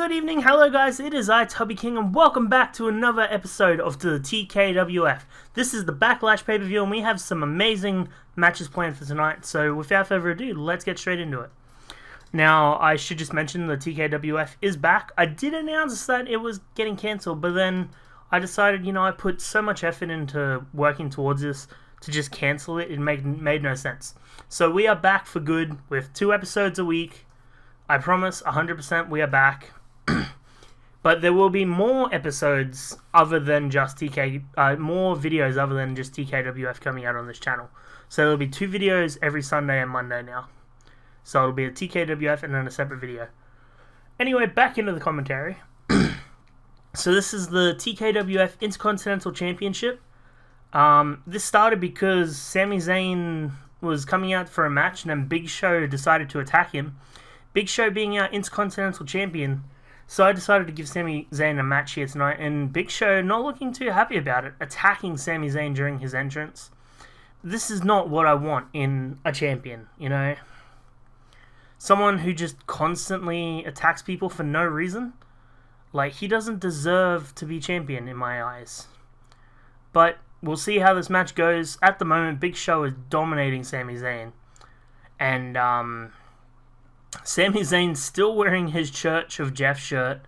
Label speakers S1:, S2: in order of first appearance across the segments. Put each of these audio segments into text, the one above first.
S1: good evening, hello guys, it is I, Tubby King, and welcome back to another episode of the TKWF. This is the Backlash pay-per-view, and we have some amazing matches planned for tonight, so without further ado, let's get straight into it. Now, I should just mention the TKWF is back. I did announce that it was getting cancelled, but then I decided, I put so much effort into working towards this, to just cancel it, it made no sense. So we are back for good with 2 episodes a week. I promise 100% we are back. But there will be more episodes other than just more videos other than just TKWF coming out on this channel. So there'll be 2 videos every Sunday and Monday now. So it'll be a TKWF and then a separate video. Anyway, back into the commentary. So this is the TKWF Intercontinental Championship. This started because Sami Zayn was coming out for a match and then Big Show decided to attack him. Big Show being our Intercontinental Champion, so I decided to give Sami Zayn a match here tonight, and Big Show not looking too happy about it, attacking Sami Zayn during his entrance. This is not what I want in a champion, Someone who just constantly attacks people for no reason. Like, he doesn't deserve to be champion in my eyes. But we'll see how this match goes. At the moment, Big Show is dominating Sami Zayn. And, Sami Zayn's still wearing his Church of Jeff shirt,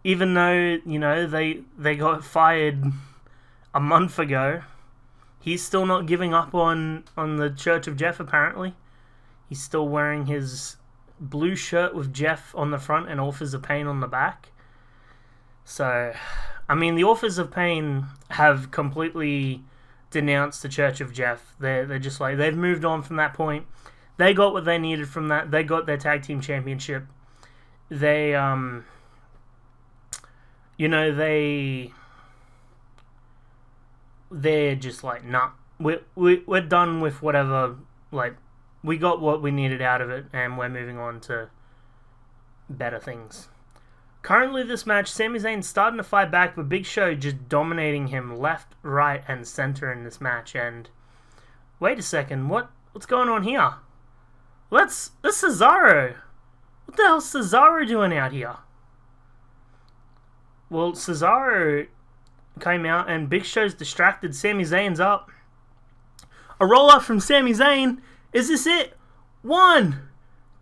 S1: even though, they got fired a month ago. He's still not giving up on the Church of Jeff, apparently. He's still wearing his blue shirt with Jeff on the front and Authors of Pain on the back. So, I mean, the Authors of Pain have completely denounced the Church of Jeff. They're just like, they've moved on from that point. They got what they needed from that. They got their tag team championship. They're just like, nah, we're done with whatever. Like, we got what we needed out of it, and we're moving on to better things. Currently, this match, Sami Zayn's starting to fight back, but Big Show just dominating him left, right, and center in this match. And wait a second, what's going on here? That's Cesaro. What the hell's Cesaro doing out here? Well, Cesaro came out and Big Show's distracted. Sami Zayn's up. A roll up from Sami Zayn. Is this it? 1,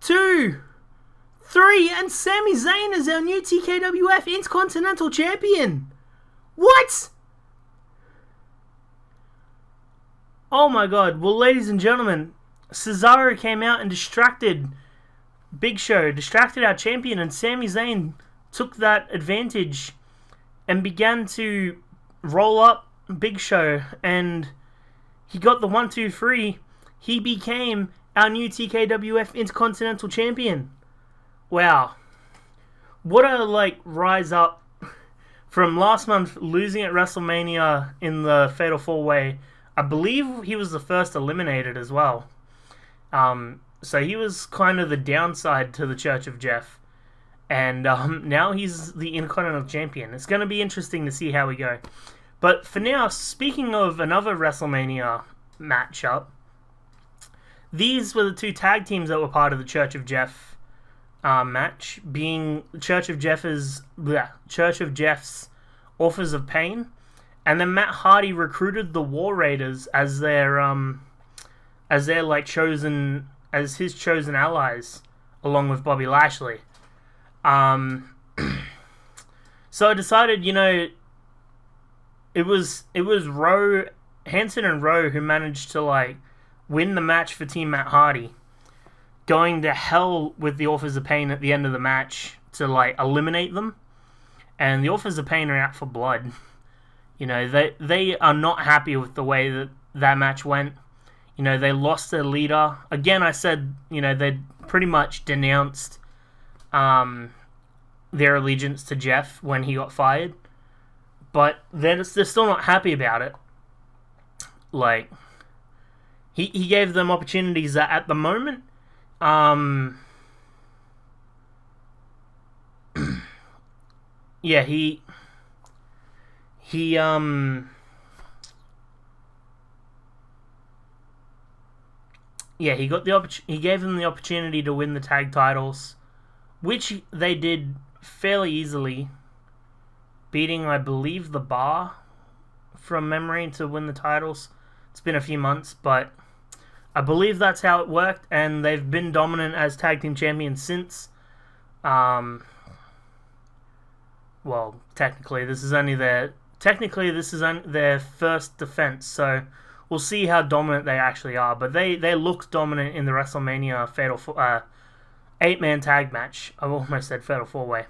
S1: 2, 3, and Sami Zayn is our new TKWF Intercontinental Champion. What? Oh my god. Well, ladies and gentlemen, Cesaro came out and distracted Big Show, distracted our champion, and Sami Zayn took that advantage and began to roll up Big Show, and he got the 1, 2, 3. He became our new TKWF Intercontinental Champion. Wow. What a, rise up from last month losing at WrestleMania in the Fatal 4-Way. I believe he was the first eliminated as well. So he was kind of the downside to the Church of Jeff. And now he's the Intercontinental Champion. It's going to be interesting to see how we go. But for now, speaking of another WrestleMania matchup, these were the 2 tag teams that were part of the Church of Jeff match, being Church of Jeff's Authors of Pain. And then Matt Hardy recruited the War Raiders as their chosen, as his chosen allies, along with Bobby Lashley. So I decided, it was Hanson and Rowe who managed to win the match for Team Matt Hardy, going to hell with the Authors of Pain at the end of the match to eliminate them, and the Authors of Pain are out for blood. They are not happy with the way that match went. They lost their leader. Again, I said, they pretty much denounced their allegiance to Jeff when he got fired. But they're still not happy about it. He gave them opportunities that at the moment, he got he gave them the opportunity to win the tag titles, which they did fairly easily, beating, I believe, the Bar from memory to win the titles. It's been a few months, but I believe that's how it worked, and they've been dominant as tag team champions since. Well, technically this is only their first defense, so we'll see how dominant they actually are. But they looked dominant in the WrestleMania Fatal 8-man tag match. I almost said Fatal 4-way.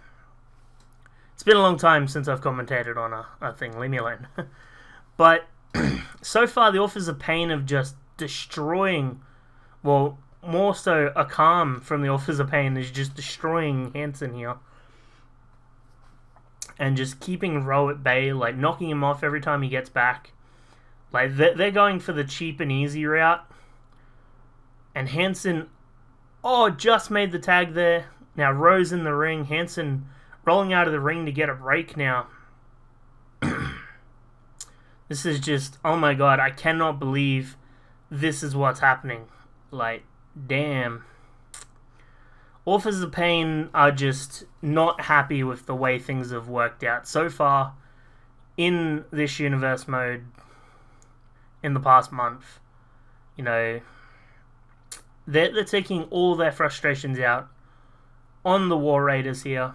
S1: It's been a long time since I've commentated on a thing. Leave me alone. But so far, the Authors of Pain have just destroying. Well, more so, Akam from the Authors of Pain is just destroying Hanson here. And just keeping Ro at bay, like knocking him off every time he gets back. Like, they're going for the cheap and easy route. And Hanson, just made the tag there. Now Ro's in the ring. Hanson rolling out of the ring to get a break now. This is just, oh my god, I cannot believe this is what's happening. Like, damn. Authors of Pain are just not happy with the way things have worked out so far in this universe mode in the past month. You know, they're taking all their frustrations out on the War Raiders here.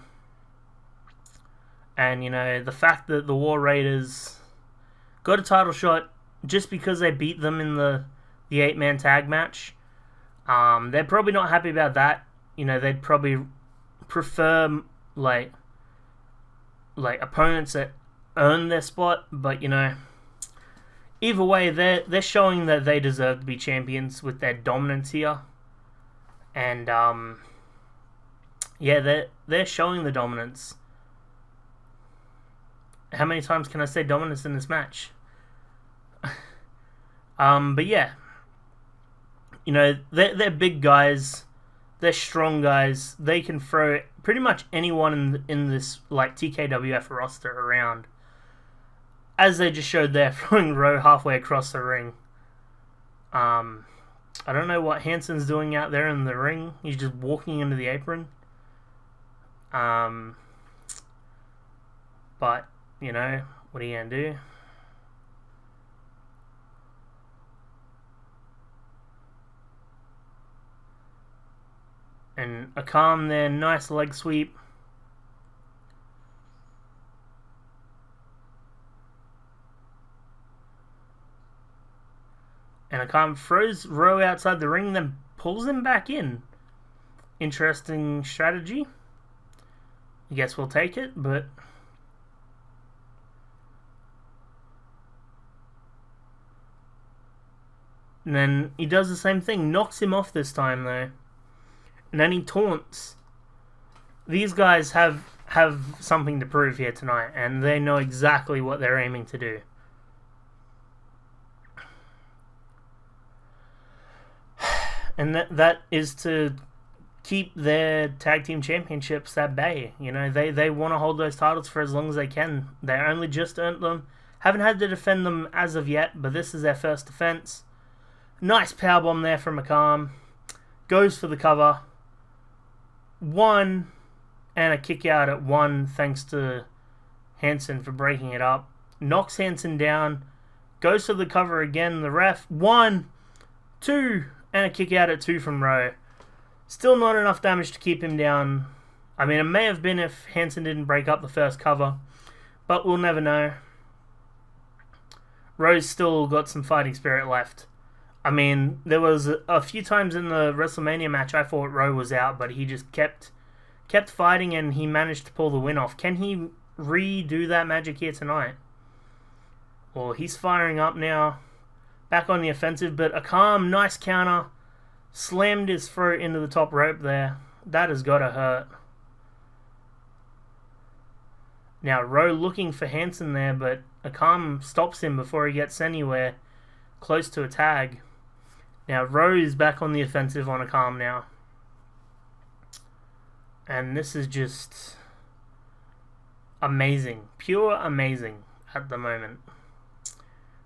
S1: And, you know, the fact that the War Raiders got a title shot just because they beat them in the 8-man tag match. They're probably not happy about that. You know, they'd probably prefer, like opponents that earn their spot. But, you know, either way, they're showing that they deserve to be champions with their dominance here. And, yeah, they're showing the dominance. How many times can I say dominance in this match? But yeah, you know, they're big guys, they're strong guys. They can throw pretty much anyone in this like TKWF roster around, as they just showed there, throwing Ro halfway across the ring. I don't know what Hanson's doing out there in the ring. He's just walking into the apron. But you know, what are you gonna do? And Akam there, nice leg sweep. And Akam throws Ro outside the ring, then pulls him back in. Interesting strategy. I guess we'll take it, but and then he does the same thing, knocks him off this time though. And then he taunts. These guys have something to prove here tonight, and they know exactly what they're aiming to do. And that is to keep their tag team championships at bay. You know, they want to hold those titles for as long as they can. They only just earned them. Haven't had to defend them as of yet, but this is their first defense. Nice powerbomb there from Akam. Goes for the cover. 1 and a kick out at 1 thanks to Hanson for breaking it up. Knocks Hanson down. Goes for the cover again. The ref. 1, 2 and a kick out at 2 from Ro. Still not enough damage to keep him down. I mean, it may have been if Hanson didn't break up the first cover, but we'll never know. Ro's still got some fighting spirit left. I mean, there was a few times in the WrestleMania match I thought Ro was out, but he just kept fighting and he managed to pull the win off. Can he redo that magic here tonight? Well, he's firing up now. Back on the offensive, but Akam, nice counter. Slammed his throat into the top rope there. That has got to hurt. Now, Ro looking for Hanson there, but Akam stops him before he gets anywhere close to a tag. Now, Ro is back on the offensive on Akam now. And this is just amazing. Pure amazing at the moment.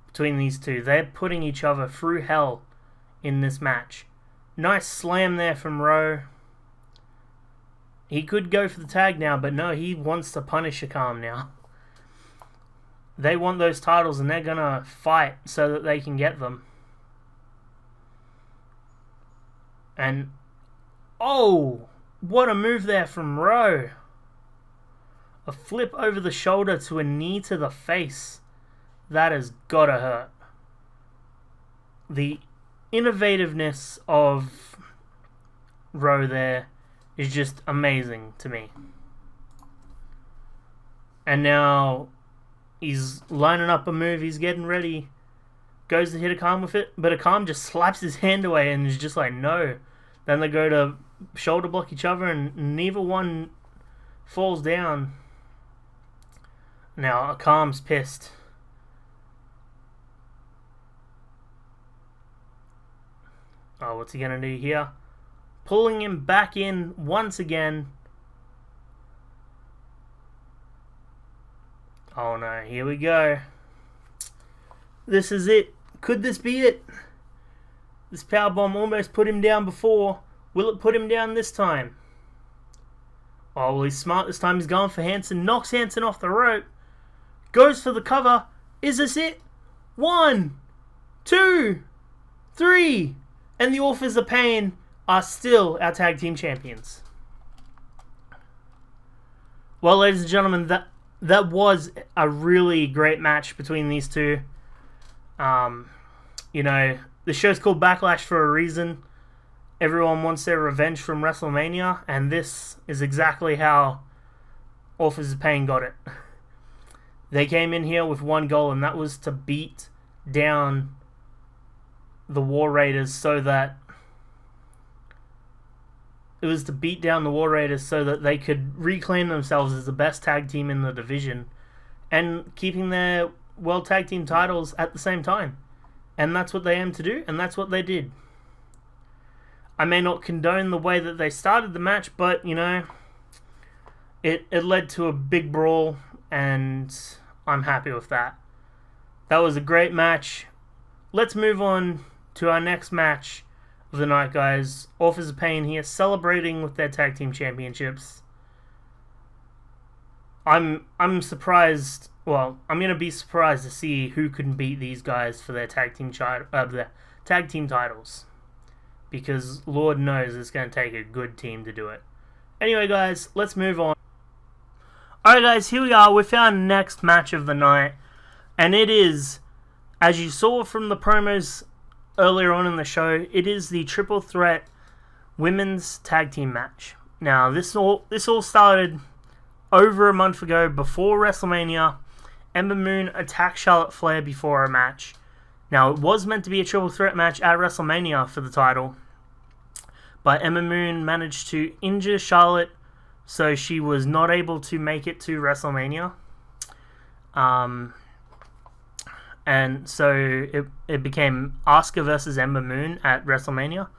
S1: Between these two. They're putting each other through hell in this match. Nice slam there from Ro. He could go for the tag now, but no, he wants to punish Akam now. They want those titles, and they're going to fight so that they can get them. And, oh, what a move there from Rowe. A flip over the shoulder to a knee to the face. That has got to hurt. The innovativeness of Rowe there is just amazing to me. And now he's lining up a move. He's getting ready. Goes to hit Akam with it. But Akam just slaps his hand away and is just like, no. Then they go to shoulder block each other and neither one falls down. Now Akam's pissed. Oh, what's he going to do here? Pulling him back in once again. Oh no, here we go. This is it. Could this be it? This powerbomb almost put him down before. Will it put him down this time? Oh, well, he's smart this time. He's going for Hansen. Knocks Hansen off the rope. Goes for the cover. Is this it? 1, 2, 3. And the Authors of Pain are still our tag team champions. Well, ladies and gentlemen, that was a really great match between these two. You know, the show's called Backlash for a reason. Everyone wants their revenge from WrestleMania, and this is exactly how Authors of Pain got it. They came in here with one goal, and that was to beat down the War Raiders so that they could reclaim themselves as the best tag team in the division and keeping their World Tag Team titles at the same time. And that's what they aimed to do, and that's what they did. I may not condone the way that they started the match, but, you know, it led to a big brawl, and I'm happy with that. That was a great match. Let's move on to our next match of the night, guys. Authors of Pain here, celebrating with their tag team championships. I'm surprised. Well, I'm gonna be surprised to see who can beat these guys for their tag team titles, because Lord knows it's gonna take a good team to do it. Anyway, guys, let's move on. Alright, guys, here we are with our next match of the night, and it is, as you saw from the promos earlier on in the show, it is the Triple Threat Women's Tag Team match. Now, this all started over a month ago, before WrestleMania. Ember Moon attacked Charlotte Flair before a match. Now, it was meant to be a Triple Threat match at WrestleMania for the title, but Ember Moon managed to injure Charlotte, so she was not able to make it to WrestleMania. And so it became Asuka versus Ember Moon at WrestleMania.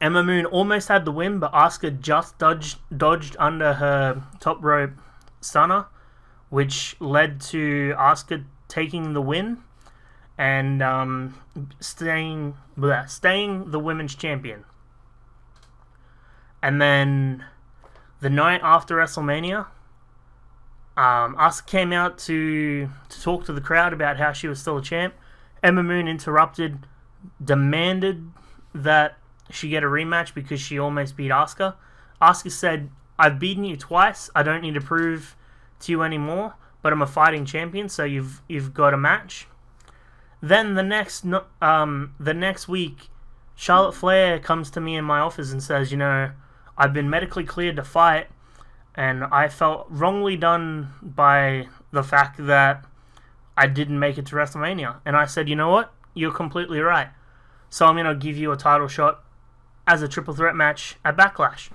S1: Ember Moon almost had the win, but Asuka just dodged under her top rope stunner, which led to Asuka taking the win and staying the women's champion. And then the night after WrestleMania, Asuka came out to talk to the crowd about how she was still a champ. Ember Moon interrupted, demanded that she get a rematch because she almost beat Asuka. Asuka said, "I've beaten you twice. I don't need to prove to you anymore, but I'm a fighting champion, so you've got a match." Then the next week, Charlotte Flair comes to me in my office and says, "You know, I've been medically cleared to fight, and I felt wrongly done by the fact that I didn't make it to WrestleMania." And I said, "You know what? You're completely right. So I'm going to give you a title shot as a Triple Threat match at Backlash."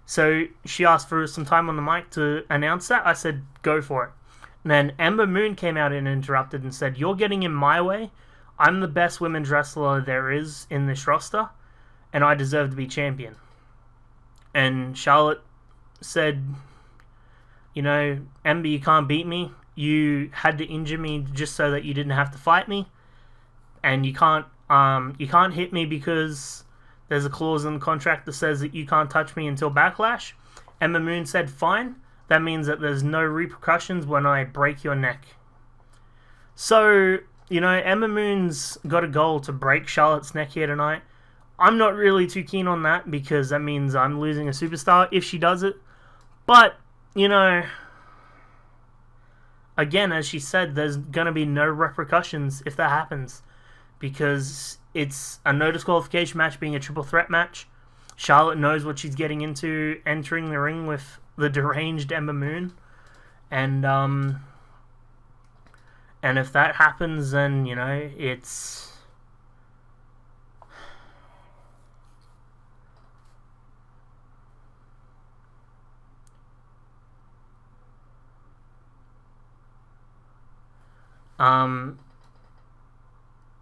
S1: So she asked for some time on the mic to announce that. I said, "Go for it." And then Ember Moon came out and interrupted and said, "You're getting in my way. I'm the best women's wrestler there is in this roster, and I deserve to be champion." And Charlotte said, "You know, Ember, you can't beat me. You had to injure me just so that you didn't have to fight me, and you can't hit me because there's a clause in the contract that says that you can't touch me until Backlash. Ember Moon said, fine. That means that there's no repercussions when I break your neck. So, you know, Ember Moon's got a goal to break Charlotte's neck here tonight. I'm not really too keen on that because that means I'm losing a superstar if she does it. But, you know, again, as she said, there's going to be no repercussions if that happens. Because it's a no disqualification match being a triple threat match. Charlotte knows what she's getting into entering the ring with the deranged Ember Moon. And if that happens, then, you know, it's...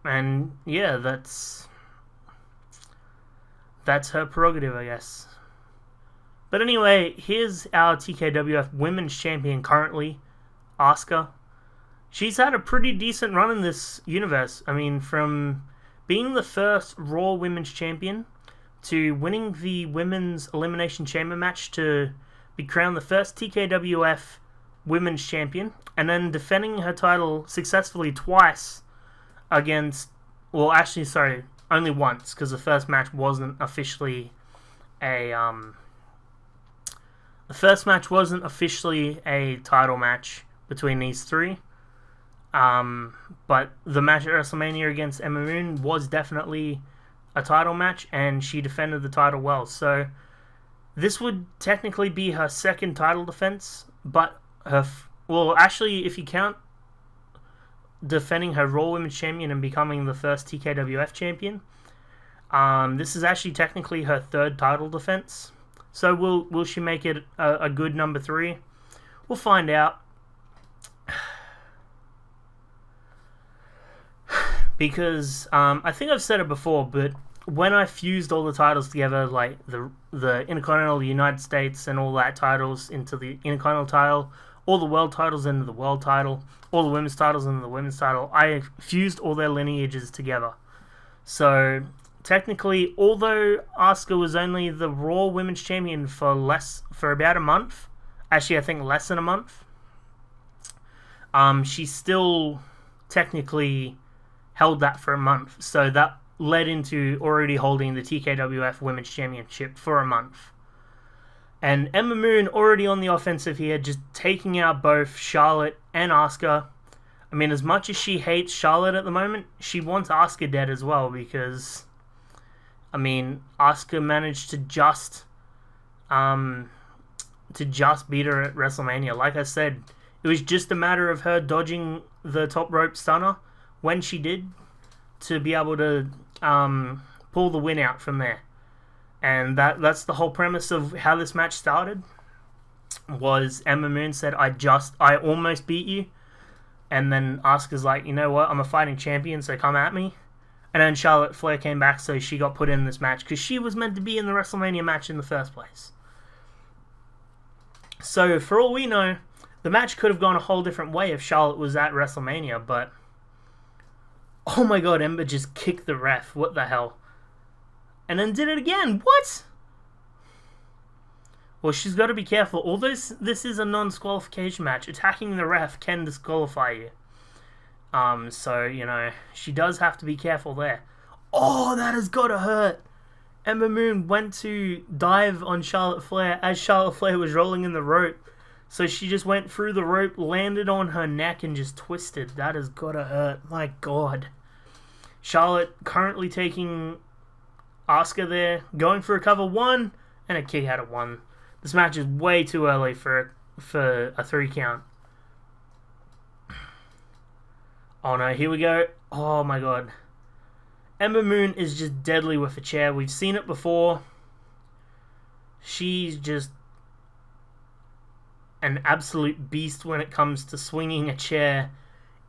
S1: and yeah, that's her prerogative, I guess. But anyway, here's our TKWF Women's Champion currently, Asuka. She's had a pretty decent run in this universe. I mean, from being the first Raw Women's Champion to winning the Women's Elimination Chamber match to be crowned the first TKWF Women's Champion, and then defending her title successfully twice against, well, actually, sorry, only once, because the first match wasn't officially a, title match between these three. But the match at WrestleMania against Ember Moon was definitely a title match, and she defended the title well. So this would technically be her second title defense, but well, actually, if you count defending her Raw Women's Champion and becoming the first TKWF Champion, this is actually technically her third title defense. So will she make it a good number 3? We'll find out. Because I think I've said it before, but when I fused all the titles together, like the Intercontinental, the United States, and all that titles into the Intercontinental title, all the world titles into the world title, all the women's titles into the women's title, I fused all their lineages together. So technically, although Asuka was only the Raw Women's Champion for about a month, actually I think less than a month, she still technically held that for a month. So that led into already holding the TKWF Women's Championship for a month. And Ember Moon already on the offensive here, just taking out both Charlotte and Asuka. I mean, as much as she hates Charlotte at the moment, she wants Asuka dead as well, because, I mean, Asuka managed to just beat her at WrestleMania. Like I said, it was just a matter of her dodging the top rope stunner when she did to be able to pull the win out from there. And that's the whole premise of how this match started. Was Ember Moon said, I almost beat you. And then Asuka's like, you know what, I'm a fighting champion, so come at me. And then Charlotte Flair came back, so she got put in this match, because she was meant to be in the WrestleMania match in the first place. So, for all we know, the match could have gone a whole different way if Charlotte was at WrestleMania, but... oh my god, Ember just kicked the ref. What the hell? And then did it again. What? Well, she's got to be careful. Although this is a non-disqualification match, attacking the ref can disqualify you. So, you know, she does have to be careful there. Oh, that has got to hurt. Ember Moon went to dive on Charlotte Flair as Charlotte Flair was rolling in the rope. So she just went through the rope, landed on her neck, and just twisted. That has got to hurt. My god. Charlotte currently taking Asuka there, going for a cover 1 and a kick out of 1. This match is way too early for a 3 count. Oh no, here we go. Oh my god. Ember Moon is just deadly with a chair. We've seen it before. She's just an absolute beast when it comes to swinging a chair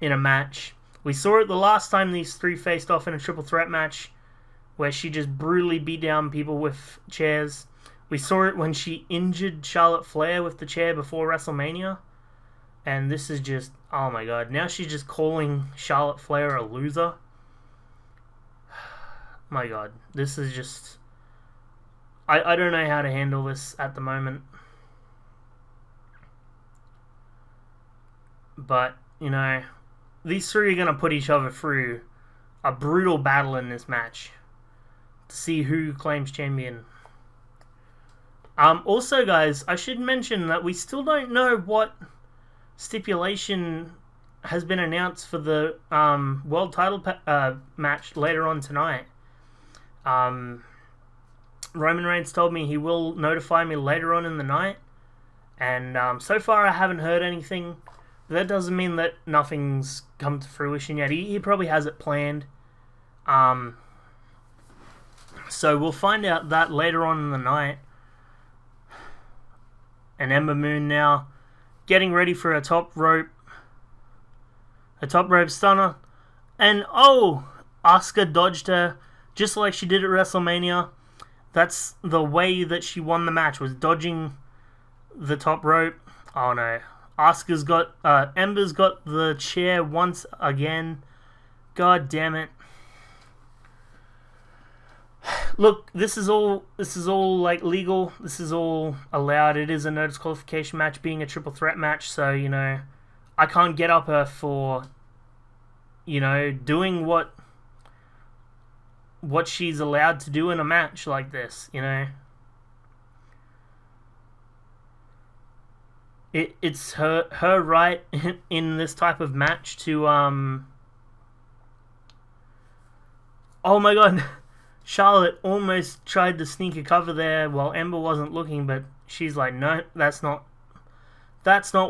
S1: in a match. We saw it the last time these three faced off in a triple threat match, where she just brutally beat down people with chairs. We saw it when she injured Charlotte Flair with the chair before WrestleMania. And this is just, oh my god, now she's just calling Charlotte Flair a loser. My god, this is just I don't know how to handle this at the moment. But, you know, these three are going to put each other through a brutal battle in this match to see who claims champion. Also, guys, I should mention that we still don't know what stipulation has been announced for the world title match later on tonight. Roman Reigns told me he will notify me later on in the night, and so far I haven't heard anything. That doesn't mean that nothing's come to fruition yet. He probably has it planned. So we'll find out that later on in the night. And Ember Moon now getting ready for a top rope stunner. And oh, Asuka dodged her just like she did at WrestleMania. That's the way that she won the match, was dodging the top rope. Oh no. Asuka's got, Ember's got the chair once again. God damn it. Look, this is all like legal. This is all allowed. It is a no disqualification match, being a triple threat match. So, you know, I can't get up her for, you know, doing what she's allowed to do in a match like this, you know. It's her right in this type of match to oh my god, Charlotte almost tried to sneak a cover there while Ember wasn't looking, but she's like, no, that's not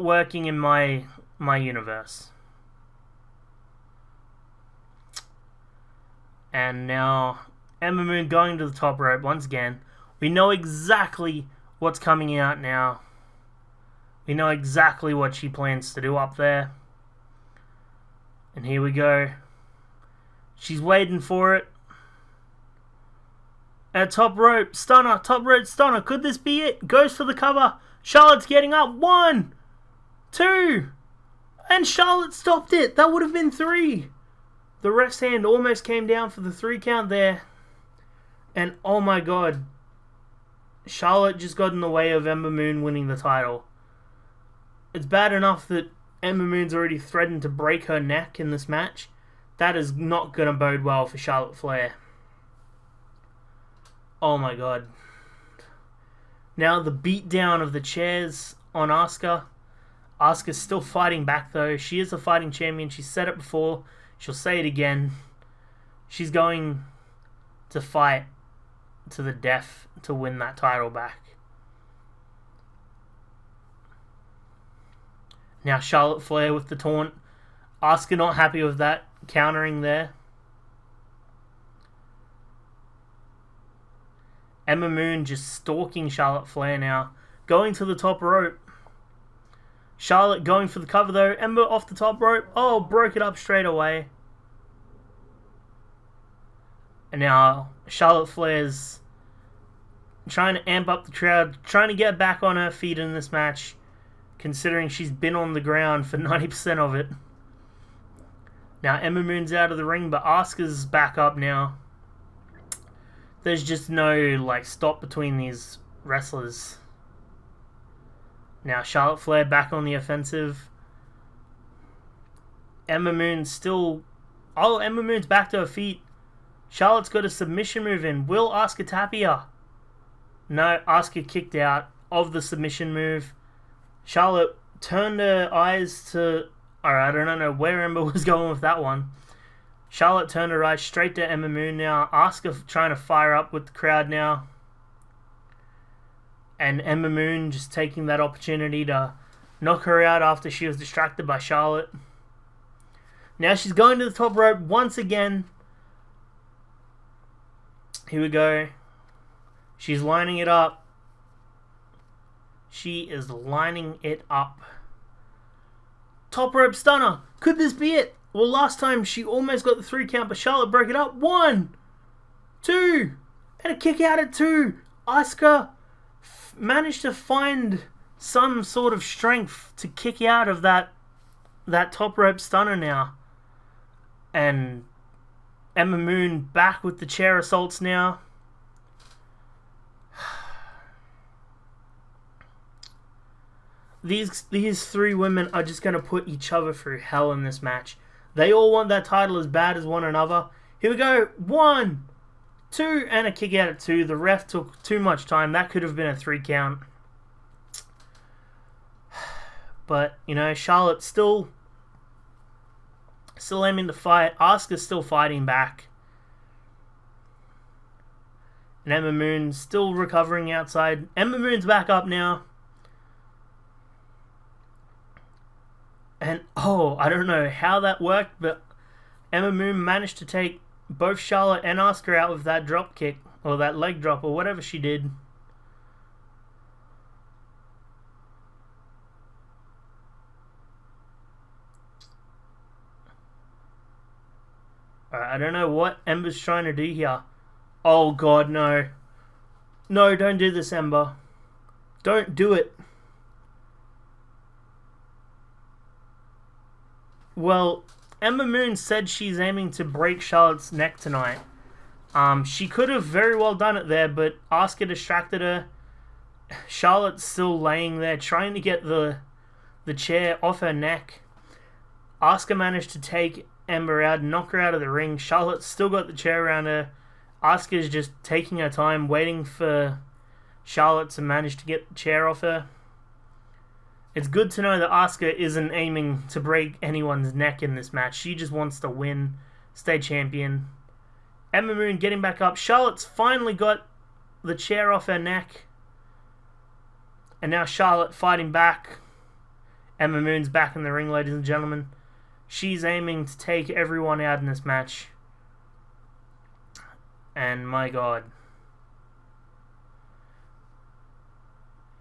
S1: working in my universe. And now Ember Moon going to the top rope once again. We know exactly what's coming out now. We know exactly what she plans to do up there. And here we go. She's waiting for it. And top rope stunner, top rope stunner. Could this be it? Goes for the cover. Charlotte's getting up. 1, 2. And Charlotte stopped it. That would have been 3. The ref's hand almost came down for the 3 count there. And oh my god. Charlotte just got in the way of Ember Moon winning the title. It's bad enough that Ember Moon's already threatened to break her neck in this match. That is not going to bode well for Charlotte Flair. Oh my god. Now the beatdown of the chairs on Asuka. Asuka's still fighting back though. She is a fighting champion. She's said it before. She'll say it again. She's going to fight to the death to win that title back. Now Charlotte Flair with the taunt. Asuka not happy with that. Countering there. Ember Moon just stalking Charlotte Flair now. Going to the top rope. Charlotte going for the cover though. Ember off the top rope. Oh, broke it up straight away. And now Charlotte Flair's trying to amp up the crowd. Trying to get back on her feet in this match. Considering she's been on the ground for 90% of it. Now Ember Moon's out of the ring, but Asuka's back up now. There's just no like stop between these wrestlers. Now Charlotte Flair back on the offensive. Ember Moon's still... Oh, Ember Moon's back to her feet. Charlotte's got a submission move in. Will Asuka tap here? No, Asuka kicked out of the submission move. Charlotte turned her eyes to... Alright, I don't know where Ember was going with that one. Charlotte turned her eyes straight to Ember Moon now. Asuka trying to fire up with the crowd now. And Ember Moon just taking that opportunity to knock her out after she was distracted by Charlotte. Now she's going to the top rope once again. Here we go. She's lining it up. She is lining it up. Top rope stunner. Could this be it? Well, last time she almost got the 3 count, but Charlotte broke it up. 1, 2, and a kick out at 2. Asuka managed to find some sort of strength to kick out of that top rope stunner now. And Ember Moon back with the chair assaults now. these three women are just going to put each other through hell in this match. They all want that title as bad as one another. Here we go. 1, 2, and a kick out at 2. The ref took too much time. That could have been a 3 count. But, you know, Charlotte's still aiming to fight. Asuka's still fighting back. And Ember Moon still recovering outside. Ember Moon's back up now. And, oh, I don't know how that worked, but Ember Moon managed to take both Charlotte and Asuka out with that drop kick, or that leg drop, or whatever she did. I don't know what Ember's trying to do here. Oh god, no. No, don't do this, Ember. Don't do it. Well, Ember Moon said she's aiming to break Charlotte's neck tonight. She could have very well done it there, but Asuka distracted her. Charlotte's still laying there trying to get the chair off her neck. Asuka managed to take Ember out and knock her out of the ring. Charlotte's still got the chair around her. Asuka's just taking her time, waiting for Charlotte to manage to get the chair off her. It's good to know that Asuka isn't aiming to break anyone's neck in this match. She just wants to win, stay champion. Ember Moon getting back up. Charlotte's finally got the chair off her neck. And now Charlotte fighting back. Ember Moon's back in the ring, ladies and gentlemen. She's aiming to take everyone out in this match. And my god.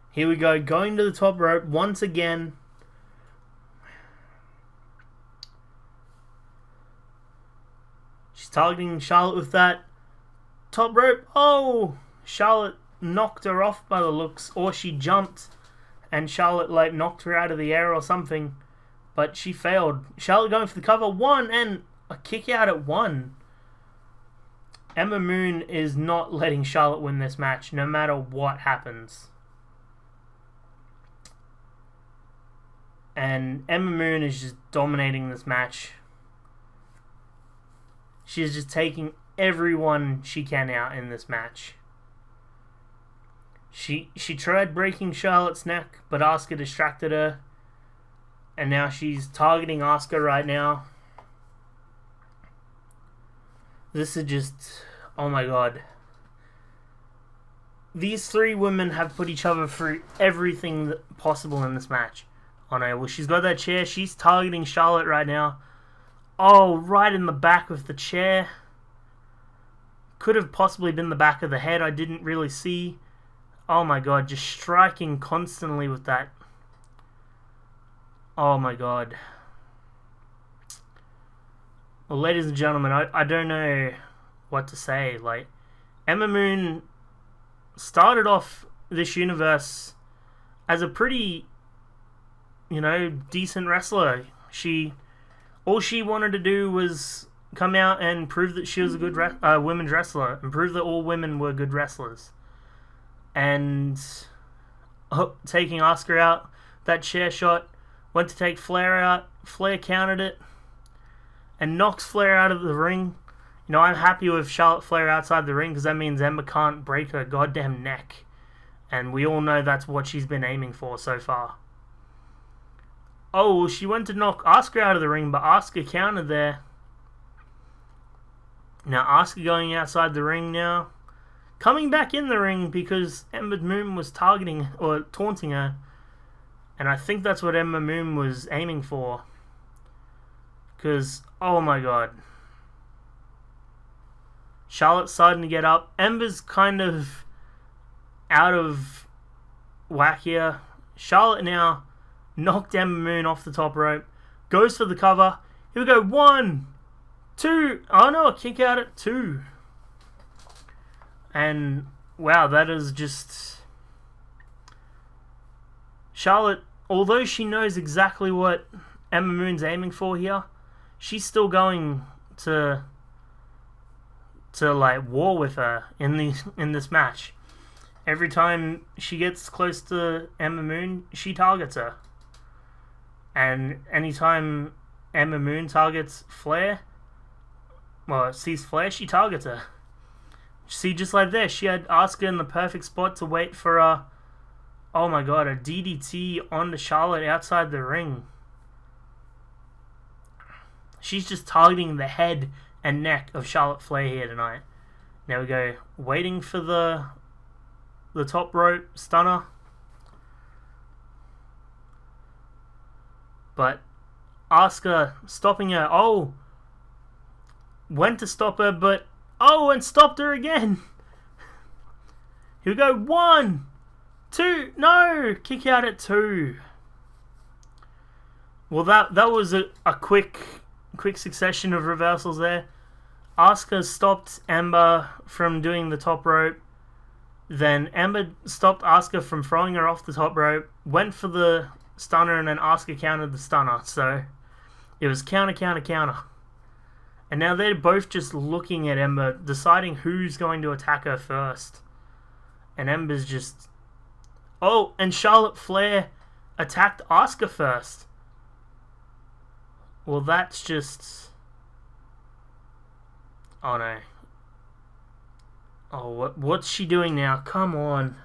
S1: Here we go, going to the top rope once again. She's targeting Charlotte with that top rope. Oh! Charlotte knocked her off by the looks, or she jumped and Charlotte like knocked her out of the air or something. But she failed. Charlotte going for the cover. 1 and a kick out at 1. Ember Moon is not letting Charlotte win this match, no matter what happens. And Ember Moon is just dominating this match. She's just taking everyone she can out in this match. She tried breaking Charlotte's neck, but Asuka distracted her. And now she's targeting Asuka right now. This is just... oh my god. These three women have put each other through everything possible in this match. Oh no, well she's got that chair. She's targeting Charlotte right now. Oh, right in the back of the chair. Could have possibly been the back of the head. I didn't really see. Oh my god, just striking constantly with that. Oh my god. Well, ladies and gentlemen, I don't know what to say. Like, Ember Moon started off this universe as a pretty, you know, decent wrestler. All she wanted to do was come out and prove that she was a good women's wrestler, and prove that all women were good wrestlers. And taking Asuka out, that chair shot, went to take Flair out. Flair countered it and knocks Flair out of the ring. You know, I'm happy with Charlotte Flair outside the ring because that means Ember can't break her goddamn neck. And we all know that's what she's been aiming for so far. Oh, she went to knock Asuka out of the ring, but Asuka countered there. Now Asuka going outside the ring now. Coming back in the ring because Ember Moon was targeting or taunting her. And I think that's what Ember Moon was aiming for. Because, oh my god. Charlotte's starting to get up. Ember's kind of out of whack here. Charlotte now knocked Ember Moon off the top rope. Goes for the cover. Here we go. 1, 2. Oh no, a kick out at 2. And, wow, that is just... Charlotte, although she knows exactly what Ember Moon's aiming for here, she's still going to like war with her in this match. every time she gets close to Ember Moon, she targets her. And anytime Ember Moon targets Flair, well, sees Flair, she targets her. See, just like this, she had Asuka in the perfect spot to wait for a, oh my god, a DDT onto Charlotte outside the ring. She's just targeting the head and neck of Charlotte Flair here tonight. Now we go, waiting for the top rope stunner. But Asuka stopping her. Oh, went to stop her, but oh, and stopped her again. Here we go. 1, 2, no, kick out at 2. Well, that was a quick succession of reversals there. Asuka stopped Ember from doing the top rope. Then Ember stopped Asuka from throwing her off the top rope. Went for the stunner, and then Asuka countered the stunner. So it was counter, counter, counter. And now they're both just looking at Ember, deciding who's going to attack her first. And Ember's just... Oh, and Charlotte Flair attacked Asuka first. Well, that's just... Oh, no. Oh, what's she doing now? Come on.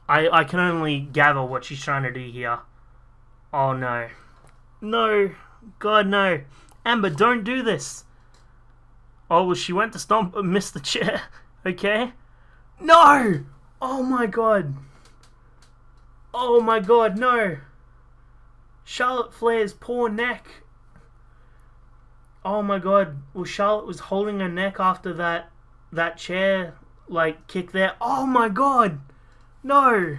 S1: I can only gather what she's trying to do here. Oh, no. No. God, no. Ember, don't do this. Oh, well, she went to stomp but missed the chair. Okay. No! Oh, my God. Oh, my God, no. Charlotte Flair's poor neck. Oh, my God. Well, Charlotte was holding her neck after that chair, like, kick there. Oh, my God. No.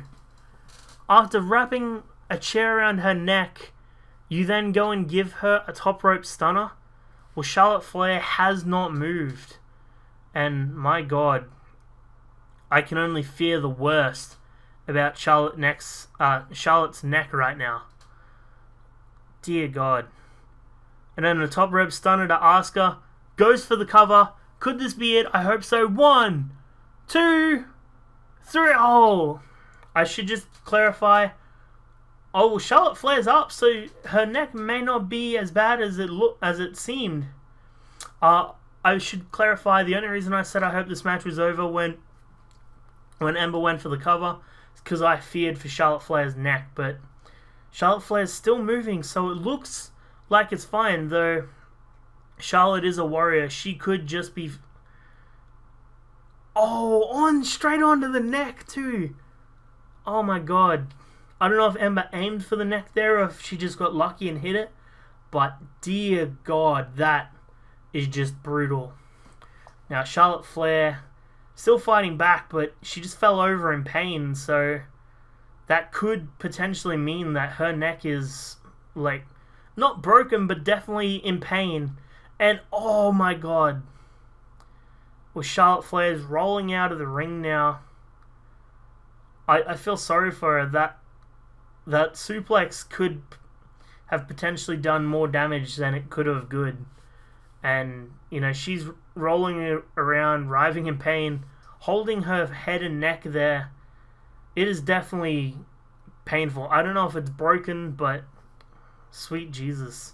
S1: After wrapping a chair around her neck, you then go and give her a top rope stunner? Well, Charlotte Flair has not moved. And my God, I can only fear the worst about Charlotte's neck right now. Dear God. And then the top rope stunner to Asuka. Goes for the cover. Could this be it? I hope so. 1, 2, 3. Oh, I should just clarify. Oh, well, Charlotte Flair's up, so her neck may not be as bad as it seemed. I should clarify, the only reason I said I hope this match was over when Ember went for the cover is because I feared for Charlotte Flair's neck, but Charlotte Flair's still moving, so it looks like it's fine, though Charlotte is a warrior. She could just be... Oh, straight onto the neck, too. Oh, my God. I don't know if Ember aimed for the neck there or if she just got lucky and hit it. But dear God, that is just brutal. Now, Charlotte Flair still fighting back, but she just fell over in pain. So that could potentially mean that her neck is, like, not broken, but definitely in pain. And oh my God. Well, Charlotte Flair's rolling out of the ring now. I feel sorry for her. That suplex could have potentially done more damage than it could have good. And, you know, she's rolling around, writhing in pain, holding her head and neck there. It is definitely painful. I don't know if it's broken, but sweet Jesus.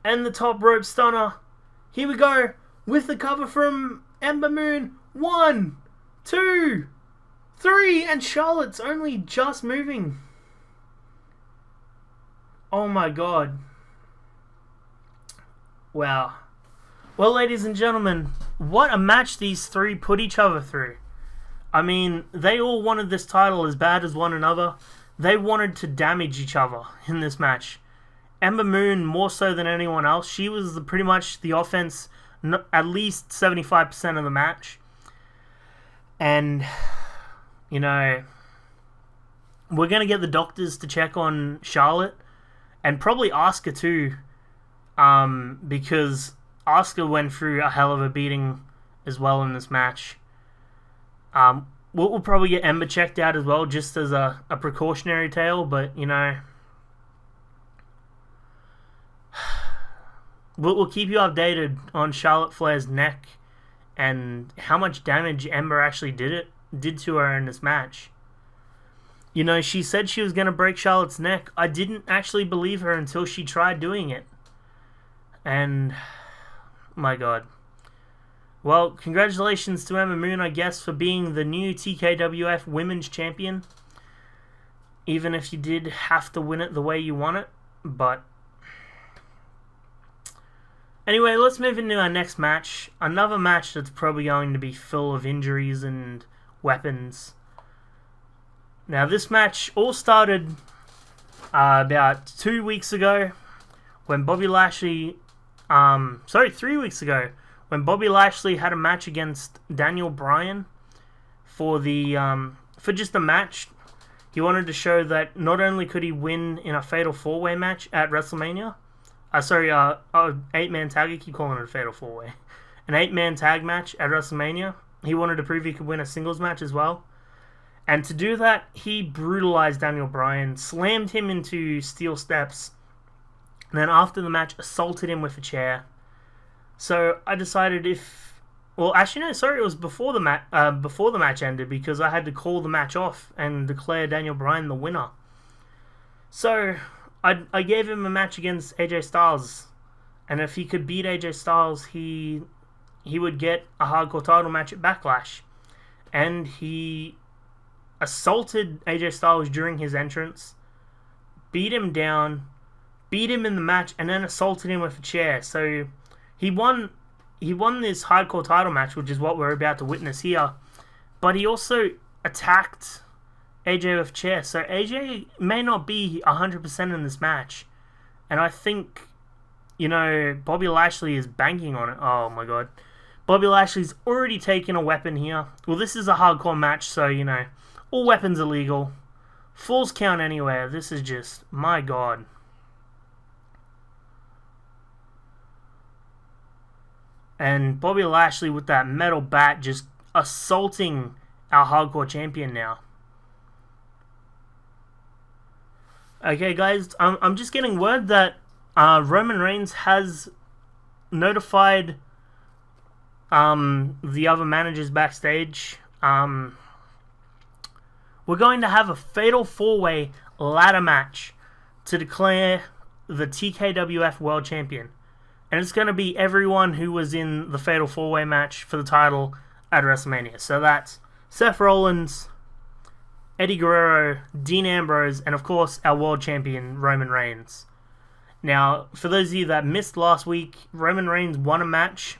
S1: And the top rope stunner. Here we go with the cover from Ember Moon. 1, 2, 3, and Charlotte's only just moving. Oh my God. Wow. Well, ladies and gentlemen, what a match these three put each other through. I mean, they all wanted this title as bad as one another. They wanted to damage each other in this match. Ember Moon more so than anyone else. She was pretty much the offense at least 75% of the match. And, you know, we're going to get the doctors to check on Charlotte. And probably Asuka too. Because Asuka went through a hell of a beating as well in this match. We'll probably get Ember checked out as well, just as a precautionary tale. But, you know, we'll keep you updated on Charlotte Flair's neck and how much damage Ember actually did to her in this match. You know, she said she was going to break Charlotte's neck. I didn't actually believe her until she tried doing it. And, my God. Well, congratulations to Ember Moon, I guess, for being the new TKWF Women's Champion. Even if you did have to win it the way you want it. But anyway, let's move into our next match. Another match that's probably going to be full of injuries and weapons. Now, this match all started about 2 weeks ago when Bobby Lashley... 3 weeks ago when Bobby Lashley had a match against Daniel Bryan for just a match. He wanted to show that not only could he win in a Fatal 4-Way match at WrestleMania, 8-man tag, I keep calling it a Fatal 4-Way, an 8-man tag match at WrestleMania. He wanted to prove he could win a singles match as well. And to do that, he brutalized Daniel Bryan, slammed him into steel steps, and then after the match, assaulted him with a chair. So I decided it was before the match ended, because I had to call the match off and declare Daniel Bryan the winner. So I gave him a match against AJ Styles, and if he could beat AJ Styles, he would get a hardcore title match at Backlash. And he assaulted AJ Styles during his entrance, beat him down, beat him in the match, and then assaulted him with a chair. So he won this hardcore title match, which is what we're about to witness here. But he also attacked AJ with a chair. So AJ may not be 100% in this match. And I think, Bobby Lashley is banking on it. Oh my God. Bobby Lashley's already taken a weapon here. Well, this is a hardcore match, so, all weapons are legal. Falls count anywhere. This is just, my God. And Bobby Lashley with that metal bat just assaulting our hardcore champion now. Okay, guys, I'm just getting word that Roman Reigns has notified the other managers backstage. We're going to have a Fatal 4-Way ladder match to declare the TKWF World Champion. And it's going to be everyone who was in the Fatal 4-Way match for the title at WrestleMania. So that's Seth Rollins, Eddie Guerrero, Dean Ambrose, and of course our World Champion, Roman Reigns. Now, for those of you that missed last week, Roman Reigns won a match.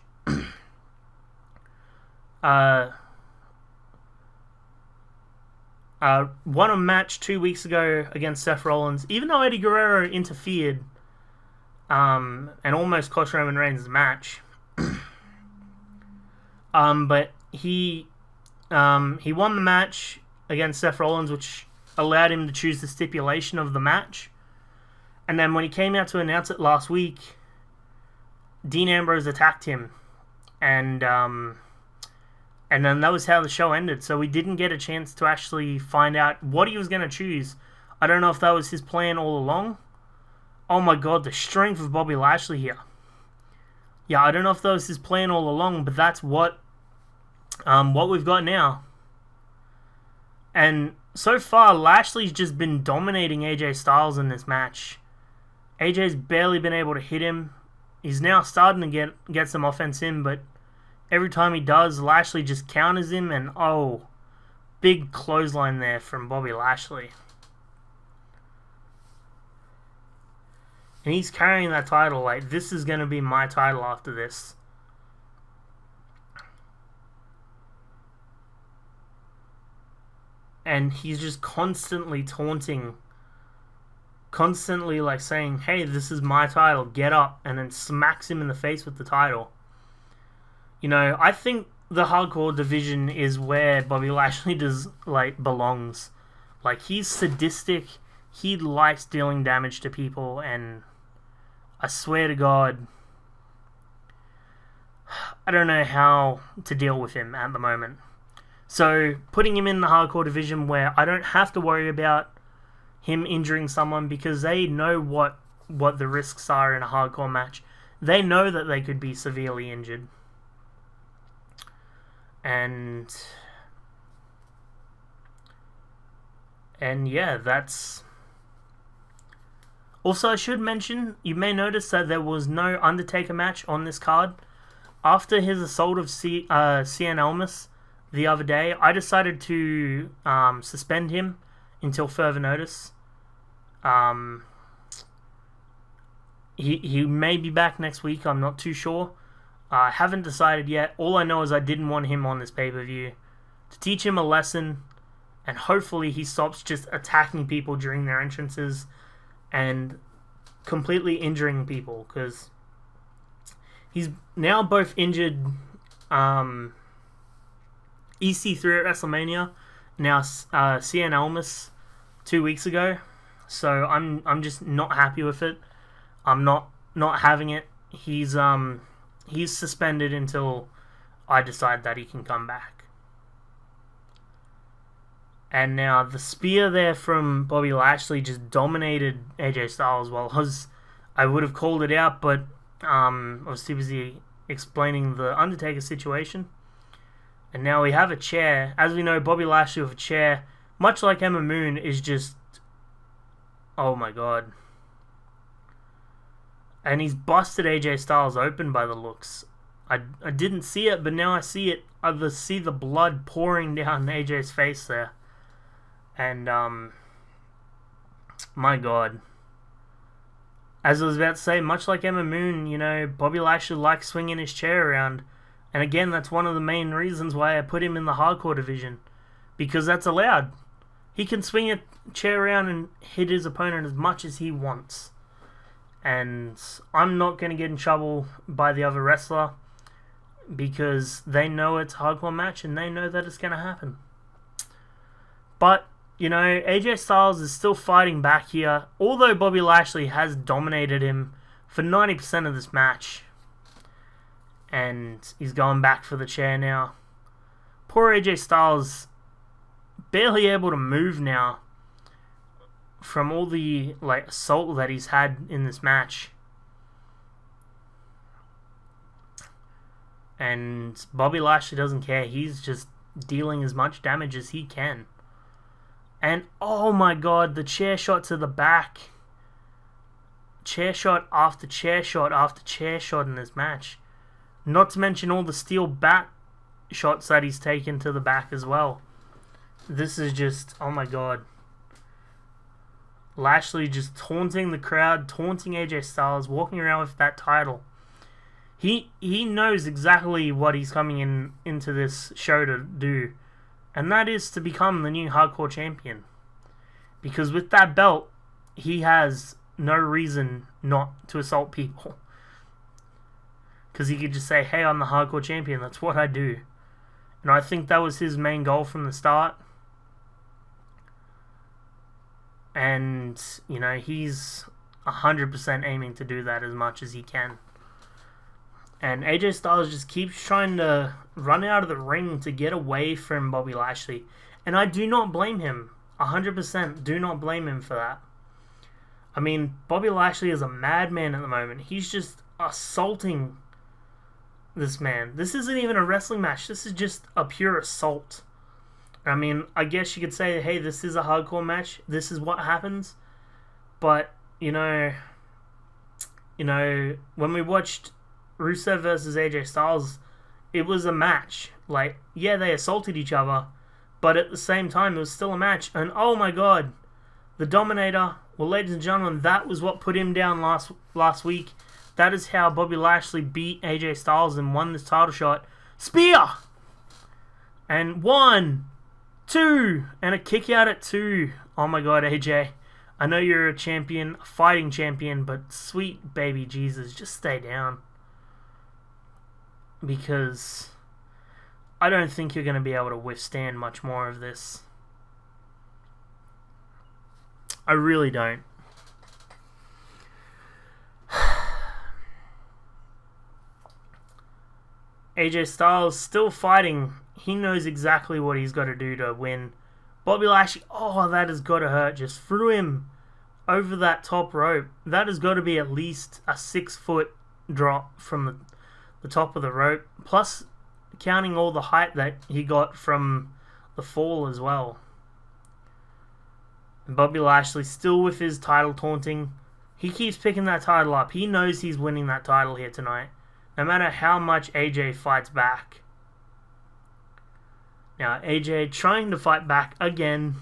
S1: Won a match 2 weeks ago against Seth Rollins, even though Eddie Guerrero interfered and almost cost Roman Reigns the match. But he won the match against Seth Rollins, which allowed him to choose the stipulation of the match. And then when he came out to announce it last week, Dean Ambrose attacked him, and then that was how the show ended. So we didn't get a chance to actually find out what he was going to choose. I don't know if that was his plan all along. Oh my God, the strength of Bobby Lashley here. Yeah, I don't know if that was his plan all along, but that's what we've got now. And so far, Lashley's just been dominating AJ Styles in this match. AJ's barely been able to hit him. He's now starting to get some offense in, but every time he does, Lashley just counters him, and big clothesline there from Bobby Lashley. And he's carrying that title like, this is going to be my title after this. And he's just constantly taunting. Constantly like saying, hey, this is my title, get up. And then smacks him in the face with the title. I think the hardcore division is where Bobby Lashley belongs. Like, he's sadistic. He likes dealing damage to people, and I swear to God, I don't know how to deal with him at the moment. So, putting him in the hardcore division where I don't have to worry about him injuring someone, because they know what the risks are in a hardcore match. They know that they could be severely injured. And yeah, that's... Also, I should mention, you may notice that there was no Undertaker match on this card. After his assault of Cien Almas the other day, I decided to suspend him until further notice. He may be back next week, I'm not too sure. I haven't decided yet. All I know is I didn't want him on this pay-per-view. To teach him a lesson, and hopefully he stops just attacking people during their entrances and completely injuring people, because he's now both injured EC3 at WrestleMania, now Cien Almas 2 weeks ago. So I'm just not happy with it. I'm not having it. He's suspended until I decide that he can come back. And now the spear there from Bobby Lashley just dominated AJ Styles. Well, I would have called it out, but I was too busy explaining the Undertaker situation. And now we have a chair. As we know, Bobby Lashley with a chair, much like Emma Moon, is just... oh my god. And he's busted AJ Styles open by the looks. I didn't see it, but now I see it. I see the blood pouring down AJ's face there. And, my god. As I was about to say, much like Emma Moon, you know, Bobby Lashley likes swinging his chair around. And again, that's one of the main reasons why I put him in the hardcore division. Because that's allowed. He can swing a chair around and hit his opponent as much as he wants. And I'm not going to get in trouble by the other wrestler, because they know it's a hardcore match and they know that it's going to happen. But, you know, AJ Styles is still fighting back here, although Bobby Lashley has dominated him for 90% of this match. And he's going back for the chair now. Poor AJ Styles, barely able to move now from all the assault that he's had in this match. And Bobby Lashley doesn't care. He's just dealing as much damage as he can. And oh my god, the chair shot to the back. Chair shot after chair shot after chair shot in this match. Not to mention all the steel bat shots that he's taken to the back as well. This is just, oh my god. Lashley just taunting the crowd, taunting AJ Styles, walking around with that title. He knows exactly what he's coming into this show to do. And that is to become the new hardcore champion. Because with that belt, he has no reason not to assault people. Because he could just say, hey, I'm the hardcore champion, that's what I do. And I think that was his main goal from the start. And, you know, he's 100% aiming to do that as much as he can. And AJ Styles just keeps trying to run out of the ring to get away from Bobby Lashley. And I do not blame him. 100% do not blame him for that. I mean, Bobby Lashley is a madman at the moment. He's just assaulting this man. This isn't even a wrestling match. This is just a pure assault. I mean, I guess you could say, hey, this is a hardcore match. This is what happens. But, you know, when we watched Rusev versus AJ Styles, it was a match. Like, yeah, they assaulted each other, but at the same time, it was still a match. And oh my god, the Dominator, well, ladies and gentlemen, that was what put him down last week. That is how Bobby Lashley beat AJ Styles and won this title shot. Spear! And 1, 2, and a kick out at 2. Oh my god, AJ. I know you're a champion, a fighting champion, but sweet baby Jesus, just stay down. Because I don't think you're going to be able to withstand much more of this. I really don't. AJ Styles still fighting. He knows exactly what he's got to do to win. Bobby Lashley, oh, that has got to hurt. Just threw him over that top rope. That has got to be at least a 6-foot drop from the top of the rope. Plus, counting all the hype that he got from the fall as well. And Bobby Lashley still with his title taunting. He keeps picking that title up. He knows he's winning that title here tonight, no matter how much AJ fights back. Now AJ trying to fight back again.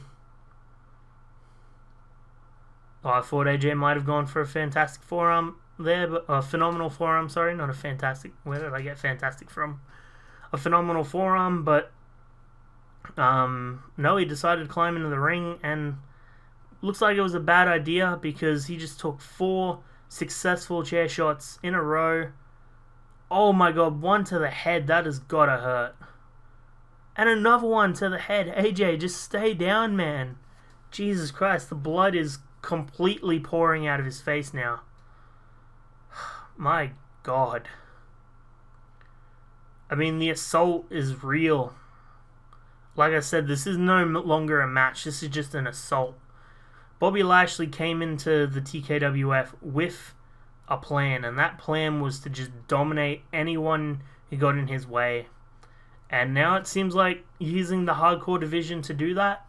S1: Oh, I thought AJ might have gone for a fantastic forearm there, but a phenomenal forearm, sorry, not a fantastic. Where did I get fantastic from? A phenomenal forearm, but no, he decided to climb into the ring, and looks like it was a bad idea because he just took 4 successful chair shots in a row. Oh my god, one to the head, that has gotta hurt. And another one to the head. AJ, just stay down, man. Jesus Christ, the blood is completely pouring out of his face now. My god. I mean, the assault is real. Like I said, this is no longer a match. This is just an assault. Bobby Lashley came into the TKWF with a plan, and that plan was to just dominate anyone who got in his way. And now it seems like using the hardcore division to do that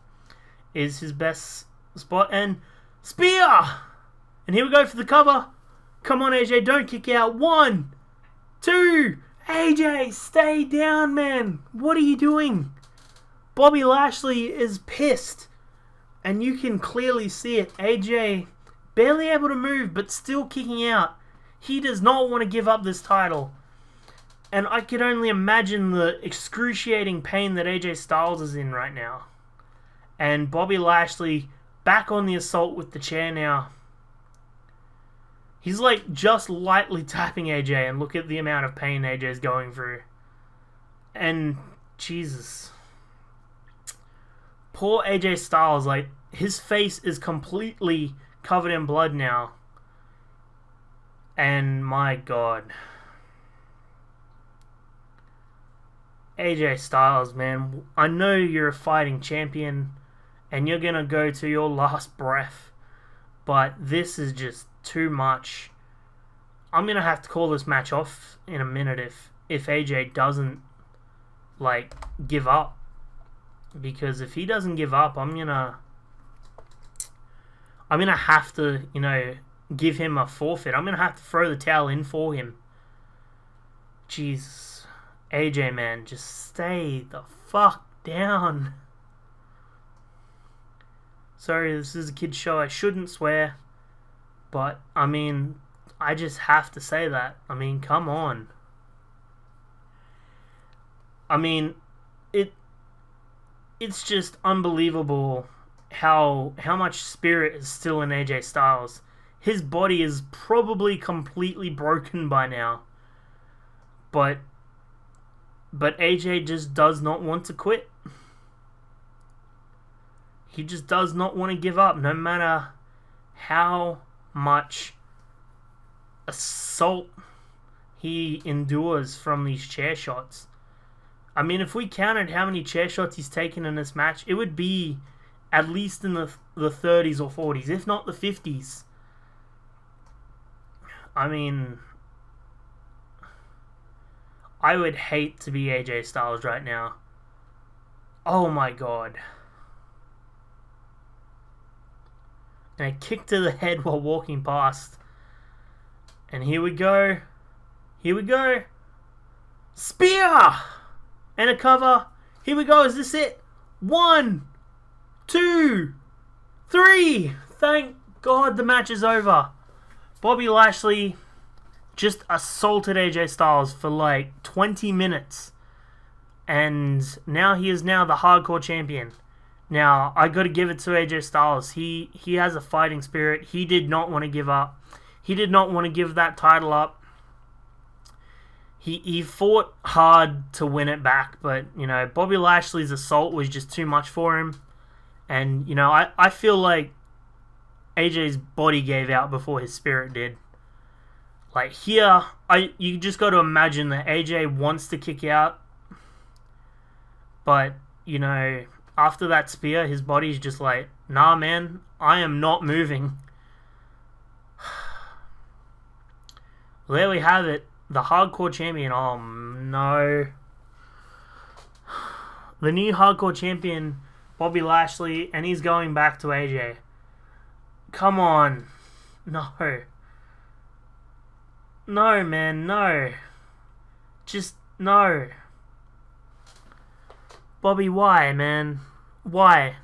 S1: is his best spot. And spear! And here we go for the cover. Come on, AJ, don't kick out. 1, 2, AJ, stay down, man. What are you doing? Bobby Lashley is pissed. And you can clearly see it. AJ barely able to move, but still kicking out. He does not want to give up this title. And I could only imagine the excruciating pain that AJ Styles is in right now. And Bobby Lashley back on the assault with the chair now. He's like just lightly tapping AJ, and look at the amount of pain AJ is going through. And Jesus. Poor AJ Styles, like, his face is completely covered in blood now. And my god. AJ Styles, man, I know you're a fighting champion and you're gonna go to your last breath, but this is just too much. I'm gonna have to call this match off in a minute if AJ doesn't, like, give up. Because if he doesn't give up, I'm gonna have to, you know, give him a forfeit. I'm gonna have to throw the towel in for him. Jesus. AJ, man, just stay the fuck down. Sorry, this is a kid's show. I shouldn't swear. But, I mean, I just have to say that. I mean, come on. I mean, it's just unbelievable how much spirit is still in AJ Styles. His body is probably completely broken by now. But AJ just does not want to quit. He just does not want to give up, no matter how much assault he endures from these chair shots. I mean, if we counted how many chair shots he's taken in this match, it would be at least in the 30s or 40s, if not the 50s. I mean, I would hate to be AJ Styles right now. Oh my god. And a kick to the head while walking past. And here we go. Here we go. Spear! And a cover. Here we go. Is this it? 1, 2, 3. Thank God the match is over. Bobby Lashley just assaulted AJ Styles for like 20 minutes. And now he is now the hardcore champion. Now, I got to give it to AJ Styles. He has a fighting spirit. He did not want to give up. He did not want to give that title up. He fought hard to win it back, but, you know, Bobby Lashley's assault was just too much for him. And, you know, I feel like AJ's body gave out before his spirit did. Like, here, you just got to imagine that AJ wants to kick out. But, you know, after that spear, his body's just like, nah, man, I am not moving. Well, there we have it. The hardcore champion. Oh, no. the new hardcore champion, Bobby Lashley, and he's going back to AJ. Come on. No. No, man, no. Just, no. Bobby, why, man? Why?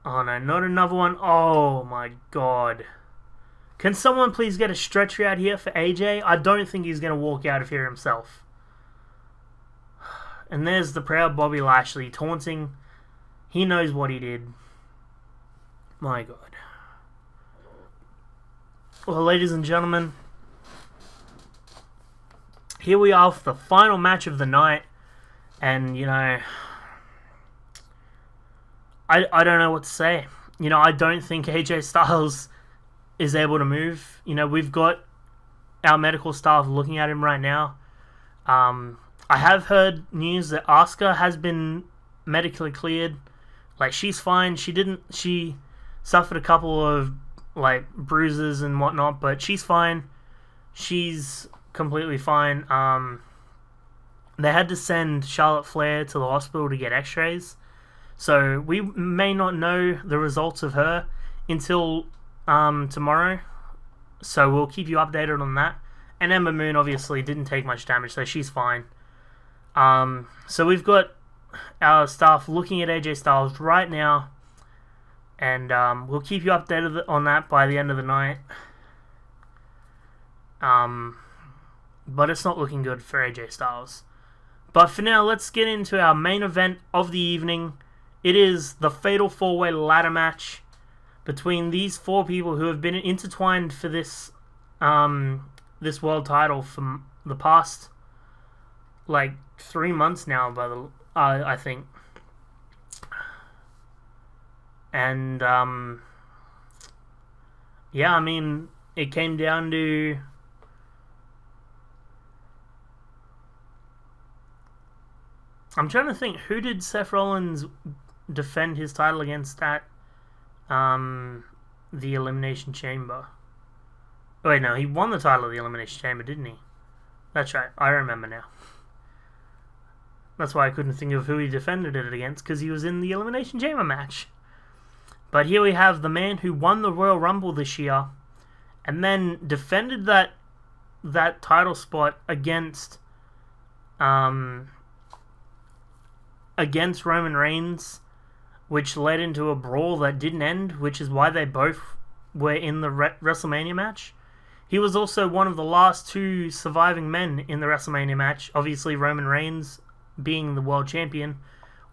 S1: Oh no, not another one. Oh my god. Can someone please get a stretcher out here for AJ? I don't think he's going to walk out of here himself. And there's the proud Bobby Lashley taunting. He knows what he did. My god. Well, ladies and gentlemen, here we are for the final match of the night. And, you know, I don't know what to say. You know, I don't think AJ Styles is able to move. You know, we've got our medical staff looking at him right now. I have heard news that Asuka has been medically cleared. Like, she's fine. She suffered a couple of, like, bruises and whatnot, but she's fine. She's completely fine. They had to send Charlotte Flair to the hospital to get x-rays. So we may not know the results of her until tomorrow. So we'll keep you updated on that. And Ember Moon obviously didn't take much damage, so she's fine. So we've got our staff looking at AJ Styles right now. And we'll keep you updated on that by the end of the night. But it's not looking good for AJ Styles. But for now, let's get into our main event of the evening. It is the Fatal 4-Way Ladder Match between these four people who have been intertwined for this this world title for the past, like, 3 months now, I think. And, yeah, I mean, it came down to... I'm trying to think, who did Seth Rollins defend his title against at the Elimination Chamber? Oh, wait, no, he won the title of the Elimination Chamber, didn't he? That's right, I remember now. That's why I couldn't think of who he defended it against, because he was in the Elimination Chamber match. But here we have the man who won the Royal Rumble this year, and then defended that title spot against Roman Reigns, which led into a brawl that didn't end, which is why they both were in the WrestleMania match. He was also one of the last two surviving men in the WrestleMania match. Obviously, Roman Reigns, being the world champion,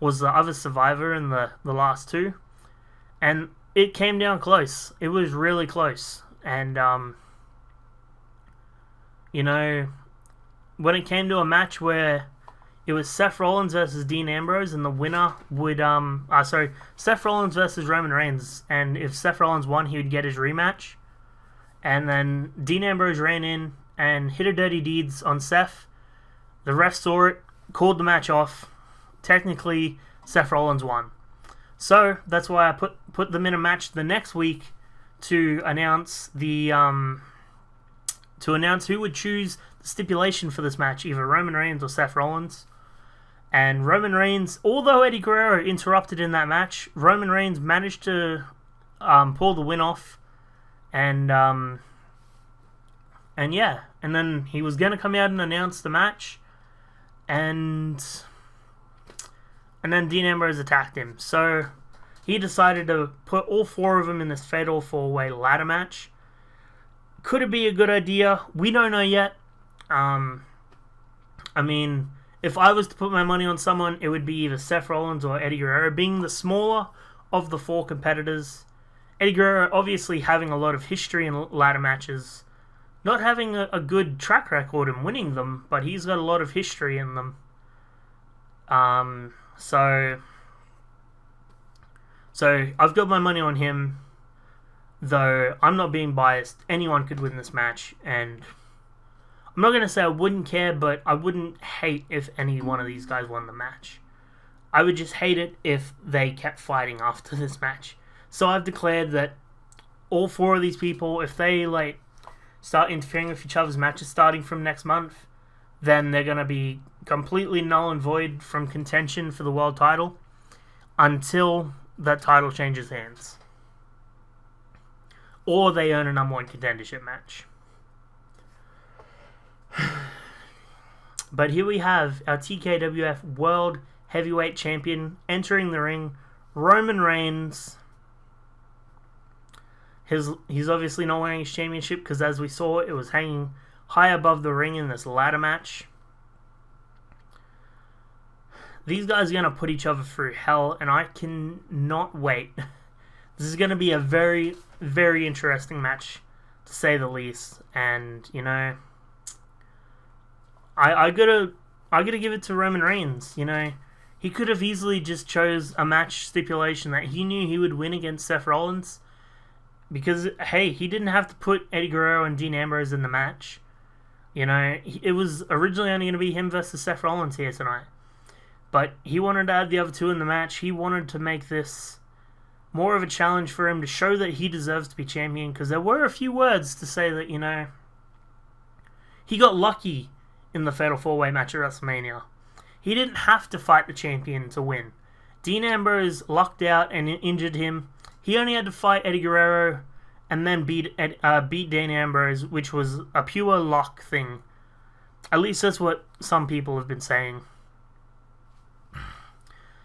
S1: was the other survivor in the last two. And it came down close. It was really close. And, you know, when it came to a match where it was Seth Rollins versus Dean Ambrose, and the winner would, Seth Rollins versus Roman Reigns, and if Seth Rollins won, he would get his rematch. And then Dean Ambrose ran in and hit a dirty deeds on Seth. The ref saw it, called the match off. Technically, Seth Rollins won. So that's why I put them in a match the next week to announce who would choose the stipulation for this match, either Roman Reigns or Seth Rollins. And Roman Reigns, although Eddie Guerrero interrupted in that match, Roman Reigns managed to pull the win off. And yeah, and then he was going to come out and announce the match. And then Dean Ambrose attacked him. So he decided to put all four of them in this Fatal 4-Way Ladder match. Could it be a good idea? We don't know yet. I mean, if I was to put my money on someone, it would be either Seth Rollins or Eddie Guerrero, being the smaller of the four competitors. Eddie Guerrero obviously having a lot of history in ladder matches. Not having a good track record in winning them, but he's got a lot of history in them. So I've got my money on him, though I'm not being biased. Anyone could win this match, and I'm not going to say I wouldn't care, but I wouldn't hate if any one of these guys won the match. I would just hate it if they kept fighting after this match. So I've declared that all four of these people, if they, like, start interfering with each other's matches starting from next month, then they're going to be completely null and void from contention for the world title until that title changes hands. Or they earn a number one contendership match. But here we have our TKWF World Heavyweight Champion entering the ring, Roman Reigns. He's obviously not wearing his championship because, as we saw, it was hanging high above the ring in this ladder match. These guys are going to put each other through hell, and I cannot wait. This is going to be a very, very interesting match, to say the least. And, you know, I gotta give it to Roman Reigns. You know, he could have easily just chose a match stipulation that he knew he would win against Seth Rollins, because hey, he didn't have to put Eddie Guerrero and Dean Ambrose in the match. You know, it was originally only going to be him versus Seth Rollins here tonight, but he wanted to add the other two in the match. He wanted to make this more of a challenge for him to show that he deserves to be champion, because there were a few words to say that, you know, he got lucky in the Fatal 4-Way match at WrestleMania. He didn't have to fight the champion to win. Dean Ambrose lucked out and injured him. He only had to fight Eddie Guerrero and then beat Dean Ambrose, which was a pure luck thing. At least that's what some people have been saying.